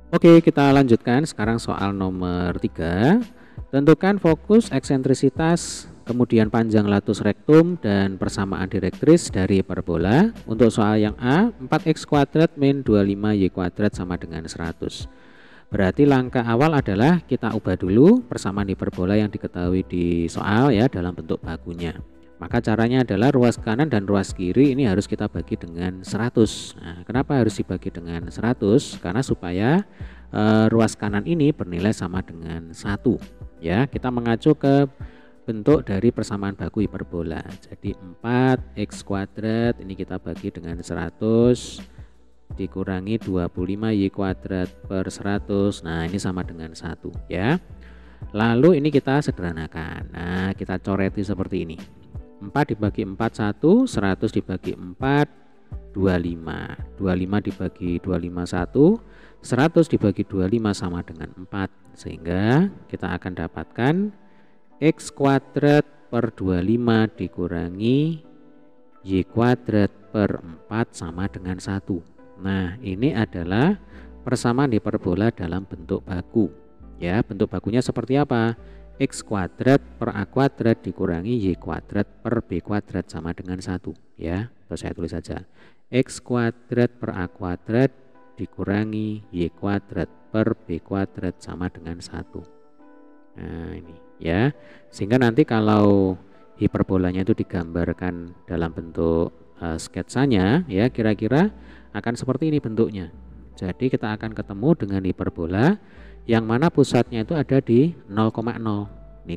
Oke, kita lanjutkan sekarang soal nomor 3. Tentukan fokus, eksentrisitas, kemudian panjang latus rektum dan persamaan direktris dari hiperbola. Untuk soal yang A, 4x kuadrat min 25y kuadrat sama dengan 100. Berarti langkah awal adalah kita ubah dulu persamaan hiperbola yang diketahui di soal ya dalam bentuk bakunya. Maka caranya adalah ruas kanan dan ruas kiri ini harus kita bagi dengan 100. Nah, kenapa harus dibagi dengan 100? Karena supaya ruas kanan ini bernilai sama dengan 1. Ya, kita mengacu ke bentuk dari persamaan baku hiperbola. Jadi 4x kuadrat ini kita bagi dengan 100 dikurangi 25y kuadrat per 100. Nah, ini sama dengan 1 ya. Lalu ini kita sederhanakan. Nah, kita coreti seperti ini. 4 dibagi 4 1, 100 dibagi 4 25. 25 dibagi 25 1, 100 dibagi 25 sama dengan 4. Sehingga kita akan dapatkan x kuadrat per 25 dikurangi y kuadrat per 4 sama dengan 1. Nah, ini adalah persamaan hiperbola dalam bentuk baku. Ya, bentuk bakunya seperti apa? X kuadrat per A kuadrat dikurangi Y kuadrat per B kuadrat sama dengan 1 ya. Terus saya tulis saja X kuadrat per A kuadrat dikurangi Y kuadrat per B kuadrat sama dengan 1. Nah, ini ya. Sehingga nanti kalau hiperbolanya itu digambarkan dalam bentuk sketsanya ya, kira-kira akan seperti ini bentuknya. Jadi kita akan ketemu dengan hiperbola yang mana pusatnya itu ada di 0,0. Ini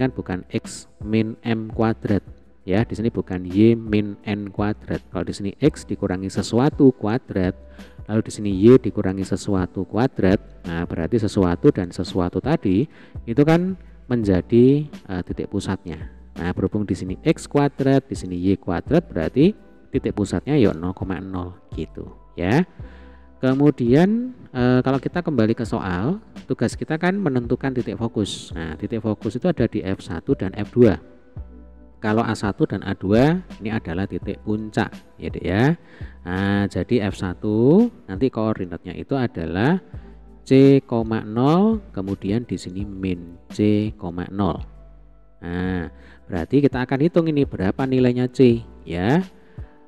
kan bukan x min m kuadrat ya, di sini bukan y min n kuadrat. Kalau di sini x dikurangi sesuatu kuadrat, lalu di sini y dikurangi sesuatu kuadrat. Nah, berarti sesuatu dan sesuatu tadi itu kan menjadi titik pusatnya. Nah, berhubung di sini x kuadrat, di sini y kuadrat, berarti titik pusatnya ya 0,0 gitu ya. Kemudian kalau kita kembali ke soal, tugas kita kan menentukan titik fokus. Nah, titik fokus itu ada di F1 dan F2. Kalau A1 dan A2 ini adalah titik puncak ya, Dek ya. Nah, jadi F1 nanti koordinatnya itu adalah C,0, kemudian di sini min C,0. Nah, berarti kita akan hitung ini berapa nilainya C ya.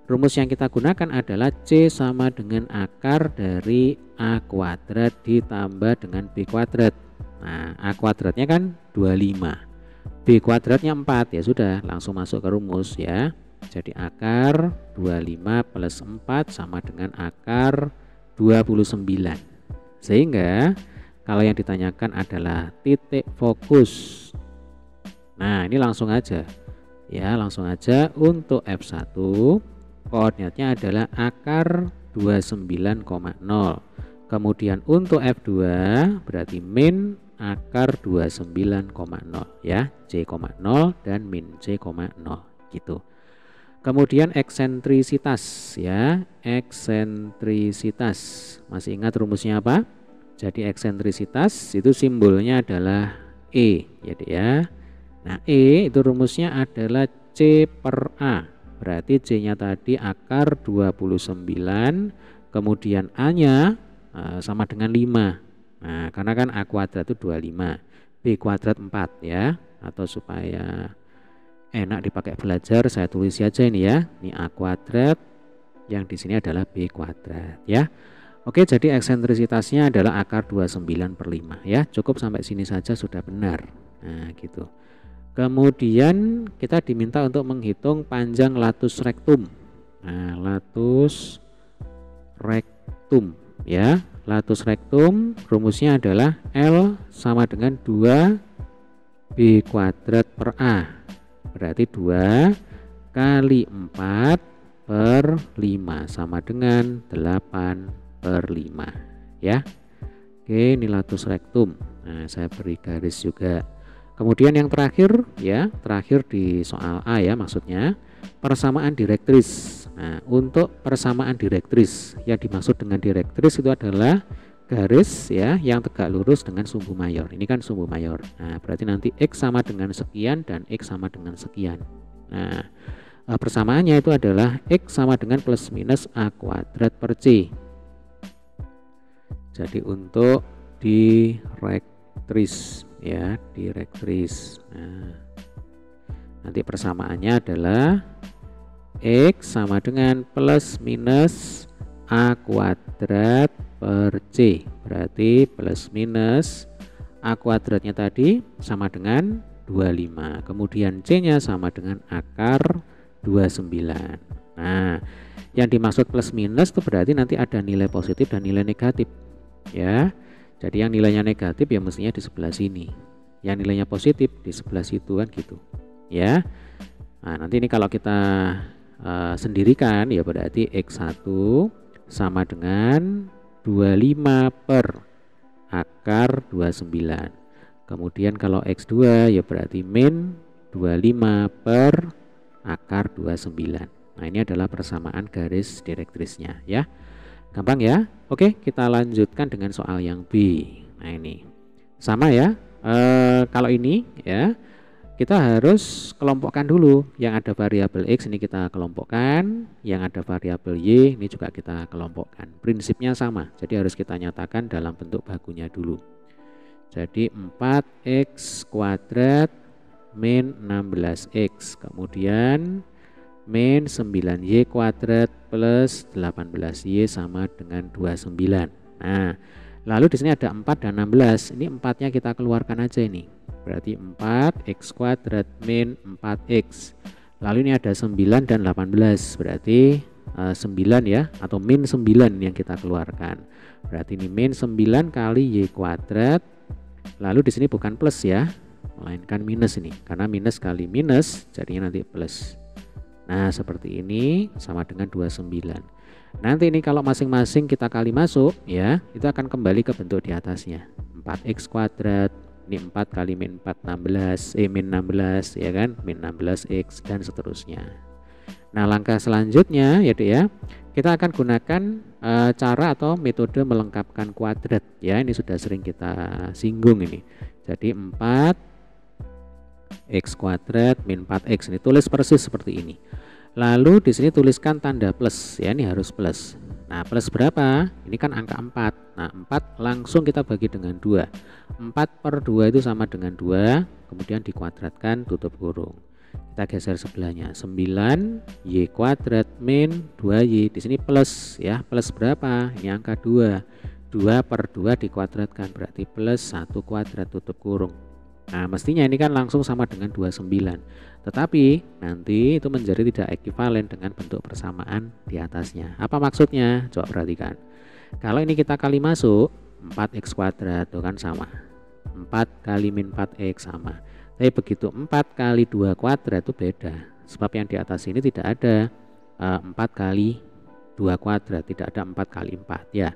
Rumus yang kita gunakan adalah C sama dengan akar dari A kuadrat ditambah dengan B kuadrat. Nah, A kuadratnya kan 25, B kuadratnya 4, ya sudah langsung masuk ke rumus ya. Jadi akar 25 plus 4 sama dengan akar 29. Sehingga kalau yang ditanyakan adalah titik fokus. Nah, ini langsung aja ya, langsung aja untuk F1 koordinatnya adalah akar 29,0. Kemudian untuk F2 berarti min akar 29,0 ya, C,0 dan min C,0 gitu. Kemudian eksentrisitas ya, eksentrisitas. Masih ingat rumusnya apa? Jadi eksentrisitas itu simbolnya adalah E ya, Dek ya. Nah, E itu rumusnya adalah C per A. Berarti C-nya tadi akar 29, kemudian A-nya sama dengan 5. Nah, karena kan A kuadrat itu 25, B kuadrat 4 ya. Atau supaya enak dipakai belajar, saya tulis saja ini ya. Ini A kuadrat, yang di sini adalah B kuadrat ya. Oke, jadi eksentrisitasnya adalah akar 29 per 5 ya. Cukup sampai sini saja sudah benar. Nah, gitu. Kemudian kita diminta untuk menghitung panjang latus rektum. Nah, latus rektum ya. Latus rektum rumusnya adalah L sama dengan 2B kuadrat per A. Berarti 2 kali 4 per 5 sama dengan 8 per 5 ya. Oke, ini latus rektum. Nah, saya beri garis juga. Kemudian yang terakhir ya, terakhir di soal A ya, maksudnya persamaan direktris. Nah, untuk persamaan direktris, yang dimaksud dengan direktris itu adalah garis ya yang tegak lurus dengan sumbu mayor. Ini kan sumbu mayor. Nah, berarti nanti X sama dengan sekian dan X sama dengan sekian. Nah, persamaannya itu adalah X sama dengan plus minus A kuadrat per C. Jadi untuk direktris ya, direktris. Nah, nanti persamaannya adalah X sama dengan plus minus A kuadrat per C. Berarti plus minus A kuadratnya tadi sama dengan 25. Kemudian C-nya sama dengan akar 29. Nah, yang dimaksud plus minus itu berarti nanti ada nilai positif dan nilai negatif. Ya. Jadi yang nilainya negatif ya mestinya di sebelah sini. Yang nilainya positif di sebelah situ kan gitu. Ya. Nah, nanti ini kalau kita sendirikan ya berarti X1 sama dengan 25 per akar 29. Kemudian kalau X2 ya berarti min 25 per akar 29. Nah, ini adalah persamaan garis direktrisnya ya. Gampang ya. Oke, kita lanjutkan dengan soal yang B. Nah, ini sama ya. Kalau ini ya kita harus kelompokkan dulu. Yang ada variabel X ini kita kelompokkan, yang ada variabel Y ini juga kita kelompokkan. Prinsipnya sama. Jadi harus kita nyatakan dalam bentuk bakunya dulu. Jadi 4X kuadrat min 16X. Kemudian min 9Y kuadrat plus 18Y sama dengan 29. Nah, lalu di sini ada 4 dan 16. Ini 4-nya kita keluarkan aja ini. Berarti 4X kuadrat min 4X. Lalu ini ada 9 dan 18. Berarti 9 ya, atau min 9 yang kita keluarkan. Berarti ini min 9 kali Y kuadrat. Lalu di sini bukan plus ya, melainkan minus ini. Karena minus kali minus jadinya nanti plus. Nah, seperti ini sama dengan 29. Nanti ini kalau masing-masing kita kali masuk ya, itu akan kembali ke bentuk di atasnya. 4X kuadrat, ini 4 kali min 4 16, min 16 ya kan, min 16X dan seterusnya. Nah, langkah selanjutnya yaitu ya, kita akan gunakan cara atau metode melengkapkan kuadrat ya. Ini sudah sering kita singgung ini. Jadi 4X kuadrat min 4X ini tulis persis seperti ini. Lalu di sini tuliskan tanda plus ya, ini harus plus. Nah, plus berapa? Ini kan angka 4. Nah, 4 langsung kita bagi dengan 2. 4 per 2 itu sama dengan 2, kemudian dikuadratkan tutup kurung. Kita geser sebelahnya. 9Y kuadrat min 2Y. Di sini plus ya. Plus berapa? Ini angka 2. 2 per 2 dikuadratkan berarti plus 1 kuadrat tutup kurung. Nah, mestinya ini kan langsung sama dengan 29. Tetapi nanti itu menjadi tidak ekivalen dengan bentuk persamaan di atasnya. Apa maksudnya? Coba perhatikan. Kalau ini kita kali masuk 4X kuadrat itu kan sama. 4 kali min 4X sama. Tapi begitu 4 kali 2 kuadrat itu beda. Sebab yang di atas ini tidak ada 4 kali 2 kuadrat, tidak ada 4 kali 4 ya.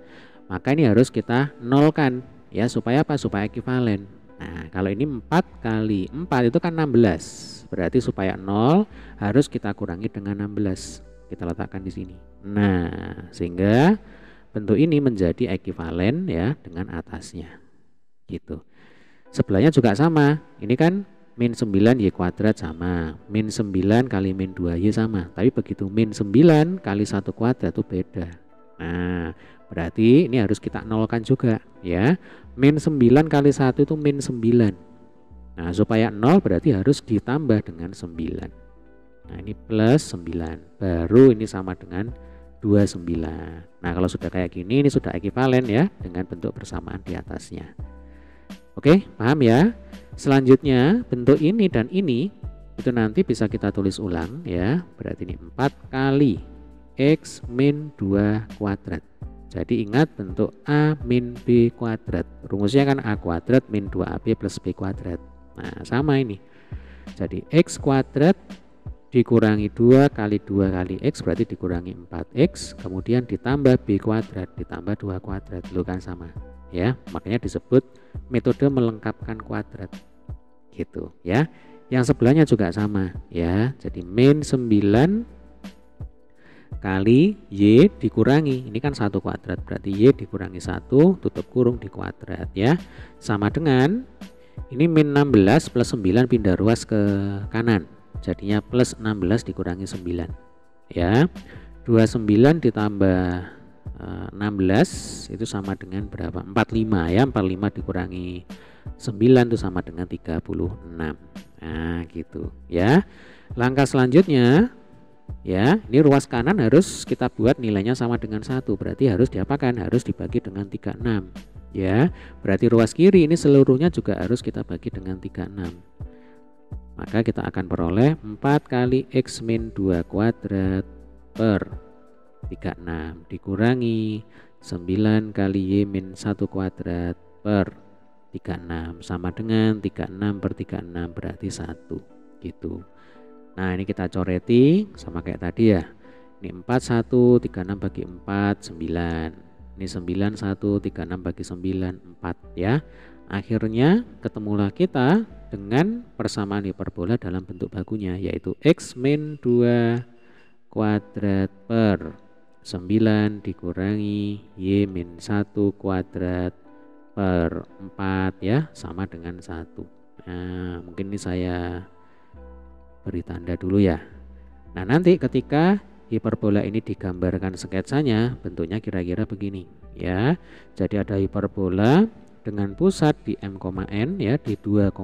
Maka ini harus kita nolkan ya, supaya apa? Supaya ekivalen. Nah, kalau ini 4 kali 4 itu kan 16. Berarti supaya 0 harus kita kurangi dengan 16. Kita letakkan di sini. Nah, sehingga bentuk ini menjadi ekivalen ya dengan atasnya. Gitu. Sebelahnya juga sama. Ini kan min 9Y kuadrat sama. Min 9 kali min 2Y sama. Tapi begitu min 9 kali 1 kuadrat itu beda. Nah, berarti ini harus kita nolkan juga ya. Min 9 kali 1 itu min 9. Nah, supaya 0 berarti harus ditambah dengan 9. Nah, ini plus 9. Baru ini sama dengan 29. Nah, kalau sudah kayak gini ini sudah ekivalen ya dengan bentuk persamaan di atasnya. Oke, paham ya? Selanjutnya bentuk ini dan ini itu nanti bisa kita tulis ulang ya. Berarti ini 4 kali X min 2 kuadrat. Jadi ingat bentuk A min B kuadrat. Rumusnya kan A kuadrat min 2AB plus B kuadrat. Nah, sama ini. Jadi X kuadrat dikurangi 2 kali 2 kali X berarti dikurangi 4X. Kemudian ditambah B kuadrat ditambah 2 kuadrat. Lu kan sama ya. Makanya disebut metode melengkapkan kuadrat. Gitu ya. Yang sebelahnya juga sama ya. Jadi min 9 kali Y dikurangi, ini kan 1 kuadrat, berarti Y dikurangi 1 tutup kurung di kuadrat ya. Sama dengan ini min 16 plus 9 pindah ruas ke kanan, jadinya plus 16 dikurangi 9 ya. 29 ditambah 16 itu sama dengan berapa? 45 ya. 45 dikurangi 9 itu sama dengan 36. Nah gitu ya. Langkah selanjutnya ya, ini ruas kanan harus kita buat nilainya sama dengan 1. Berarti harus diapakan? Harus dibagi dengan 36 ya. Berarti ruas kiri ini seluruhnya juga harus kita bagi dengan 36. Maka kita akan peroleh 4 kali X min 2 kuadrat per 36 dikurangi 9 kali Y min 1 kuadrat per 36 sama dengan 36 per 36 berarti 1 gitu. Nah ini kita coreti sama kayak tadi ya. Ini 4 1 36 bagi 4 9. Ini 9 1 36 bagi 9 4 ya. Akhirnya ketemulah kita dengan persamaan hiperbola dalam bentuk bakunya, yaitu X min 2 kuadrat per 9 dikurangi Y min 1 kuadrat per 4 ya, sama dengan 1. Nah mungkin ini saya beri tanda dulu ya. Nah nanti ketika hiperbola ini digambarkan sketsanya, bentuknya kira-kira begini ya. Jadi ada hiperbola dengan pusat di M,N ya, di 2,1.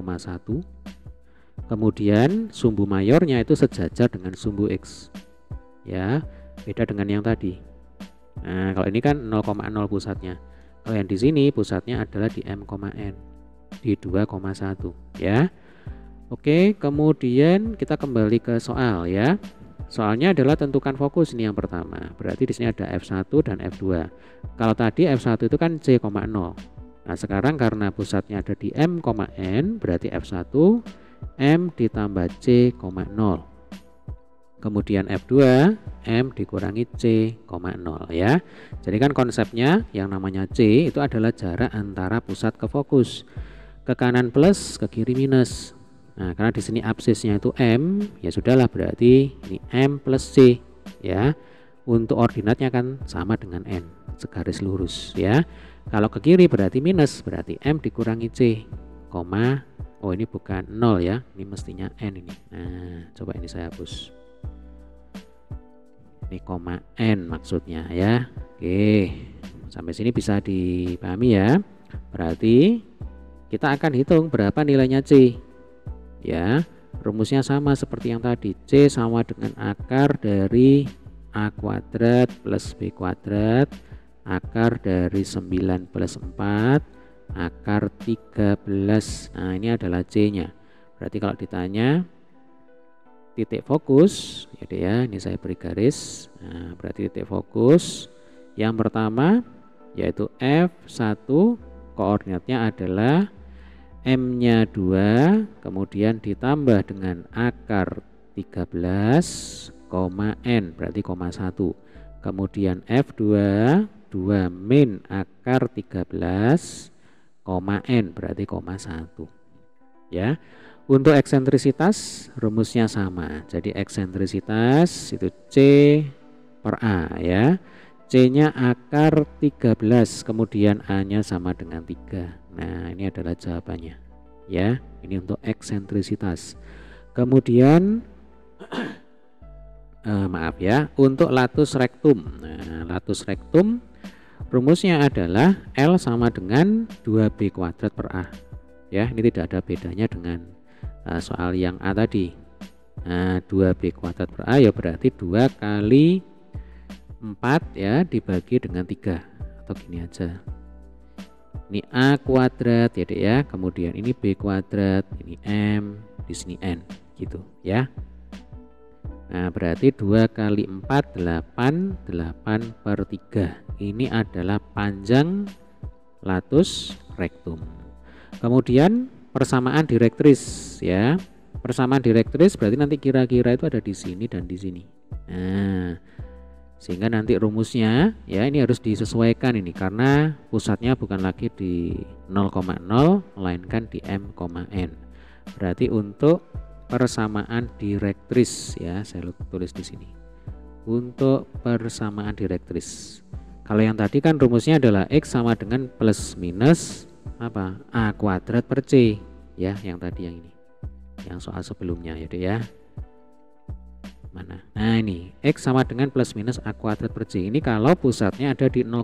Kemudian sumbu mayornya itu sejajar dengan sumbu X ya, beda dengan yang tadi. Nah kalau ini kan 0,0 pusatnya. Kalau yang di sini pusatnya adalah di M,N di 2,1 ya. Oke, kemudian kita kembali ke soal ya. Soalnya adalah tentukan fokus ini yang pertama. Berarti di sini ada F1 dan F2. Kalau tadi F1 itu kan C,0. Nah sekarang karena pusatnya ada di M,N berarti F1 M ditambah C,0. Kemudian F2 M dikurangi C,0 ya. Jadi kan konsepnya yang namanya C itu adalah jarak antara pusat ke fokus. Ke kanan plus, ke kiri minus. Nah karena di sini absisnya itu M, ya sudahlah berarti ini M plus C ya. Untuk ordinatnya kan sama dengan N, segaris lurus ya. Kalau ke kiri berarti minus, berarti M dikurangi C, koma, oh ini bukan 0 ya, ini mestinya N ini. Nah coba ini saya hapus. Ini koma N maksudnya ya. Oke, sampai sini bisa dipahami ya. Berarti kita akan hitung berapa nilainya C ya. Rumusnya sama seperti yang tadi, C sama dengan akar dari A kuadrat plus B kuadrat akar dari 9 plus 4 akar 13. Nah ini adalah C nya. Berarti kalau ditanya titik fokus ya, ini saya beri garis. Nah berarti titik fokus yang pertama yaitu F1, koordinatnya adalah M nya 2 kemudian ditambah dengan akar 13, N berarti koma 1. Kemudian F2 2 min akar 13, N berarti koma 1 ya. Untuk eksentrisitas rumusnya sama. Jadi eksentrisitas itu C per A ya. C nya akar 13 kemudian A nya sama dengan 3. Nah ini adalah jawabannya ya. Ini untuk eksentrisitas. Kemudian maaf ya, untuk latus rektum. Nah, latus rektum rumusnya adalah L sama dengan 2B kuadrat per A ya. Ini tidak ada bedanya dengan soal yang A tadi. Nah 2B kuadrat per A ya berarti 2 kali 4 ya dibagi dengan 3, atau gini aja, ini A kuadrat ya Dek ya, kemudian ini B kuadrat, ini M, di sini N gitu ya. Nah berarti 2 kali 4 8, 8 per 3 ini adalah panjang latus rektum. Kemudian persamaan direktris ya. Persamaan direktris berarti nanti kira-kira itu ada di sini dan di sini. Nah sehingga nanti rumusnya ya ini harus disesuaikan ini, karena pusatnya bukan lagi di 0,0 melainkan di M,N. Berarti untuk persamaan direktris ya, saya tulis di sini. Untuk persamaan direktris. Kalau yang tadi kan rumusnya adalah X sama dengan plus minus apa? A kuadrat per C ya, yang tadi yang ini. Yang soal sebelumnya ya Dek ya. Mana? Nah ini X sama dengan plus minus A kuadrat per J. Ini kalau pusatnya ada di 0,0.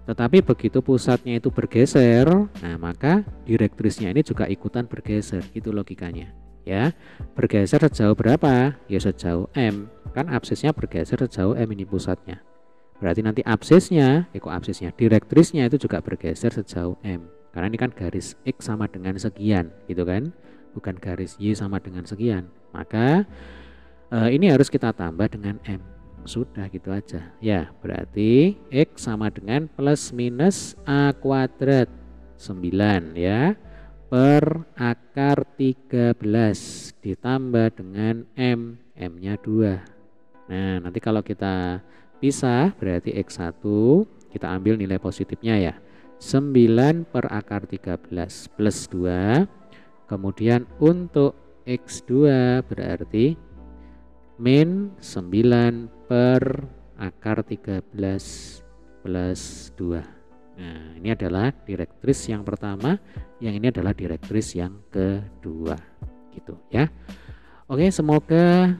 Tetapi begitu pusatnya itu bergeser, nah maka direktrisnya ini juga ikutan bergeser, gitu logikanya. Ya, bergeser sejauh berapa? Ya sejauh M. Kan absisnya bergeser sejauh M ini pusatnya. Berarti nanti absisnya, direktrisnya itu juga bergeser sejauh M. Karena ini kan garis X sama dengan sekian, gitu kan? Bukan garis Y sama dengan sekian. Maka ini harus kita tambah dengan M. Sudah gitu aja. Ya, berarti X sama dengan plus minus A kuadrat 9 ya per akar 13 ditambah dengan M. M-nya 2. Nah, nanti kalau kita pisah berarti X1 kita ambil nilai positifnya ya. 9 per akar 13 plus 2. Kemudian untuk X2 berarti min 9 per akar 13 plus 2. Nah, ini adalah direktris yang pertama, yang ini adalah direktris yang kedua. Gitu ya. Oke, semoga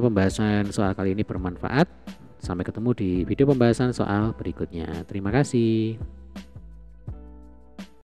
pembahasan soal kali ini bermanfaat. Sampai ketemu di video pembahasan soal berikutnya. Terima kasih.